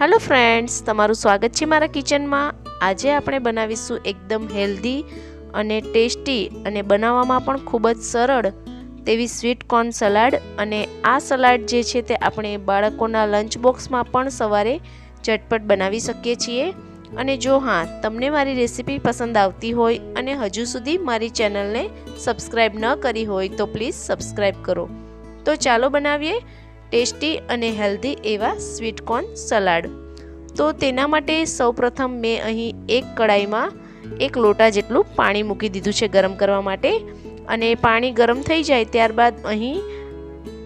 Hello friends, तमारू स्वागत है मारा किचन में। आज आपणे बनावीशुं एकदम हेल्धी अने टेस्टी अने बनाववामां पण खूब ज सरळ तेवी स्वीट कॉर्न सलाड। अने आ सलाड जे छे ते आपणे बाळकोना लंच बॉक्स में पण सवारे चटपट बनावी शकीए छीए। अने जो हाँ तमने मारी रेसिपी पसंद आवती होय अने हजू सुधी मारी चेनल ने सब्सक्राइब न करी होय तो प्लीज सब्सक्राइब करो। तो चालो बनावीए टेस्टी अने हेल्धी एवा स्वीट कॉर्न सलाड। तो तेना माटे सौप्रथम मैं अहीं एक कढ़ाई में 1 लोटा जेटलुं पाणी मूकी दीधुं छे गरम करवा माटे। अने पाणी गरम थई जाय त्यारबाद अहीं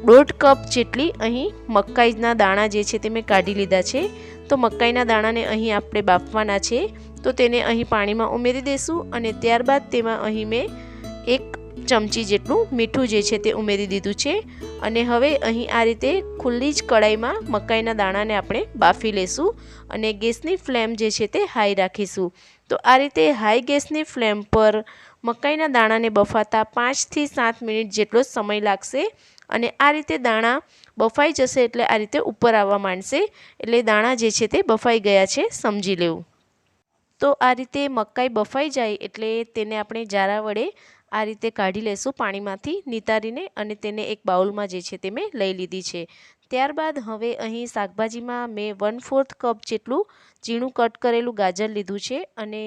1.5 कप जेटली अहीं मकाईना दाणा जे छे ते मैं काढी लीधा छे। तो मकाईना दाणाने अहीं आपणे बाफवाना छे। तो तेने अहीं पाणीमां उमेरी देशुं अने त्यारबाद तेमां अहीं मैं 1 चमची जेटलुं मीठुं जे छे ते उमेरी दीधुं छे। अने हवे अहीं आ रीते खुल्ली ज कढ़ाईमां मकाईना दाणाने आपणे बाफी लेशुं अने गैसनी फ्लेम जे छे ते हाई राखीशुं। तो आ रीते हाई गैसनी फ्लेम पर मकाईना दाणाने बफाता 5 થી 7 मिनिट जेटलो समय लागशे। अने आ रीते दाणा बफाई जशे एटले आ रीते उपर आववा मांडशे एटले दाणा जे छे ते बफाई गया छे समजी लेवुं। तो आ रीते मकाई बफाई जाए एटले तेने आपणे जारा वडे आ रीते काढी लेशुं पाणीमांथी नितारीने अने तेने एक बाउलमां जे छे ते मैं लई लीधी छे। त्यारबाद हवे अहीं शाकभाजीमां मैं 1/4 कप जेटलुं झीणुं कट करेलुं गाजर लीधुं छे अने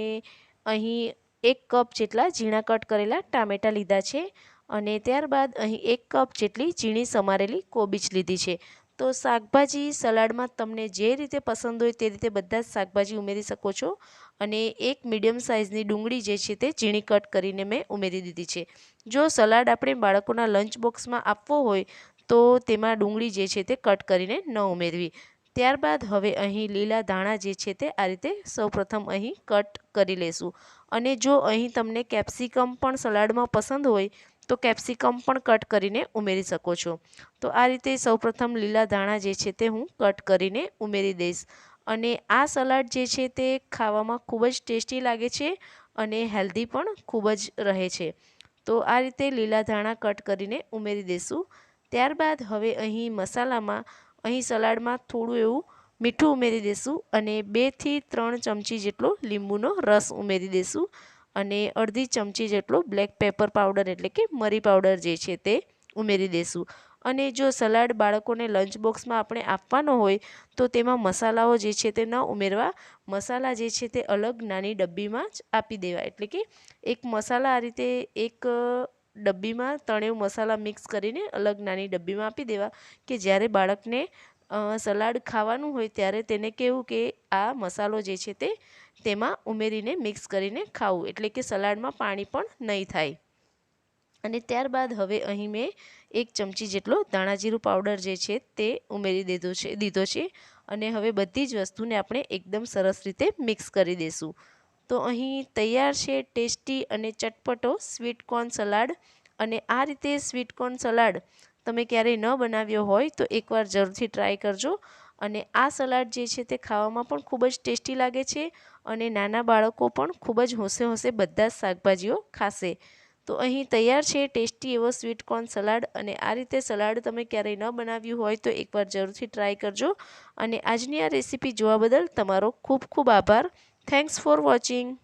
अहीं 1 कप जेटला झीणा कट करेला टामेटा लीधा छे अने त्यारबाद अहीं 1 कप जेटली झीणी समारेली कोबीज लीधी छे। तो शाकभाजी सलाडमां तमने जे रीते पसंद होय ते रीते बधा ज शाकभाजी उमेरी शको छो। अने एक मीडियम साइजनी डूंगળી जे छे ते झीणी कट करीने मैं उमेरी दीधी छे। जो सलाड आपणे बाळकोना लंच बॉक्समां आपवो होय तो तेमां डूंगળી जे छे ते कट करीने न उमेरवी। त्यारबाद हवे अहीं लीला धाणा जे छे ते आ रीते सौप्रथम अहीं कट करी लेशुं। अने जो अहीं तमने केप्सिकम पण सलाडमां पसंद होय तो केप्सिकम पण कट करीने उमेरी शको छो। तो आ रीते सौप्रथम लीला धाणा जे छे ते हूँ कट करीने उमेरी दईश। अने आ सलाड जे छे ते खावामां खूब ज टेस्टी लागे छे अने हेल्धी पण खूब ज रहे छे। तो आ रीते लीला धाणा कट करीने उमेरी देशुं। त्यारबाद हवे अहीं मसालामां अहीं सलाडमां थोडुं एवुं मीठुं उमेरी देशुं अने 2 થી 3 चमची जेटलो લીંબુનો रस उमेरी देशुं अने अर्धी चमची जेटलो ब्लेक पेपर पाउडर एटले के मरी पाउडर जे छे ते उमेरी देशुं। अने जो सलाड बाळकोने लंच बॉक्समां आपणे आपवानो होय तो तेमां मसालाओ जे छे ते न उमेरवा। मसाला जे छे ते अलग नानी डब्बीमां ज आपी देवा। एटले के एक मसाला आ रीते एक डब्बीमां 3 मसाला मिक्स करीने अलग नानी डब्बीमां आपी देवा के ज्यारे बाळकने सलाड खावानुं होय त्यारे तेने केवुं के आ मसालो जे छे ते तेमां उमेरीने मिक्स करीने खावुं एटले के सलाडमां पाणी पण नहीं थाय। अने त्यारबाद हवे अहीं मैं 1 चमची जेटलो धाणा जीरुं पाउडर जे छे ते उमेरी दीधो छे अने हवे बधी ज वस्तुने आपणे एकदम सरस रीते मिक्स करी देशुं। तो अहीं तैयार छे टेस्टी अने चटपटो स्वीट कॉर्न सलाड। अने आ रीते स्वीट कॉर्न सलाड तमे क्यारेय न बनाव्यो होय तो एकवार जरूरथी ट्राय करजो। अने आ सलाड जे छे ते खावामां पण खूब ज टेस्टी लागे छे अने नाना बाळको पण खूब ज होंशे होंशे बधा ज शाकभाजीओ खाशे। तो अहीं तैयार छे टेस्टी एवो स्वीट कॉर्न सलाड। अने आ रीते सलाड तमे क्यारेय न बनाव्युं होय तो एकवार जरूरथी ट्राय करजो। अने आजनी आ रेसिपी जोवा बदल तमारो खूब खूब आभार। Thanks for watching.